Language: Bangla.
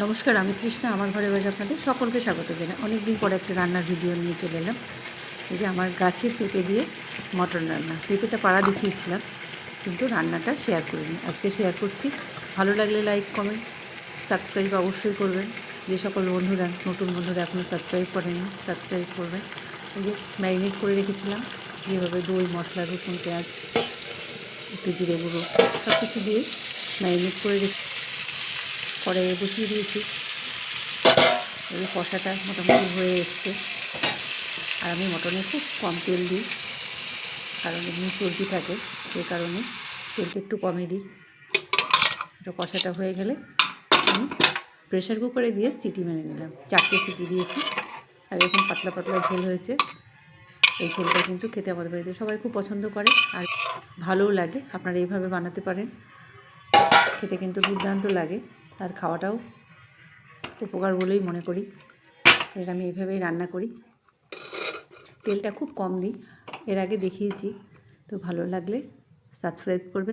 নমস্কার, আমি তৃষ্ণা। আমার ঘরে বাড়ি আপনাদের সকলকে স্বাগত জানাই। অনেক দিন পরে একটা রান্নার ভিডিও নিয়ে চলে এলাম। এই যে আমার গাছের পেঁপে দিয়ে মটন রান্না। পেঁপেটা পাড়া দেখিয়েছিলাম, কিন্তু রান্নাটা শেয়ার করিনি। আজকে শেয়ার করছি। ভালো লাগলে লাইক, কমেন্ট, সাবস্ক্রাইব অবশ্যই করবেন। যে সকল বন্ধুরা, নতুন বন্ধুরা এখনও সাবস্ক্রাইব করেননি, সাবস্ক্রাইব করবেন। এই যে ম্যারিনেট করে রেখেছিলাম, যেভাবে দই, মশলা, রসুন, পেঁয়াজ, একটু জিরে গুঁড়ো সব কিছু দিয়ে ম্যারিনেট করে কড়াইয়ে বসিয়ে দিয়েছি। এই কষাটা মোটামুটি হয়ে এসছে। আর আমি মটনে খুব কম তেল দিই, কারণ এমনি চর্বি থাকে, সেই কারণে তেলটা একটু কমই দিই। এটা কষাটা হয়ে গেলে আমি প্রেশার কুকারে দিয়ে সিটি মেরে নিলাম। 4টে সিটি দিয়েছি। আর এরকম পাতলা পাতলা ঝোল হয়েছে। এই ঝোলটা কিন্তু খেতে আমাদের বাড়িতে সবাই খুব পছন্দ করে, আর ভালোও লাগে। আপনারা এইভাবে বানাতে পারেন, খেতে কিন্তু দুর্দান্ত লাগে, আর খাওয়াটাও উপকার বলেই মনে করি। এটা আমি এইভাবেই রান্না করি, তেলটা খুব কম দিই। এর আগে দেখিয়েছি, তো ভালো লাগলে সাবস্ক্রাইব করবেন।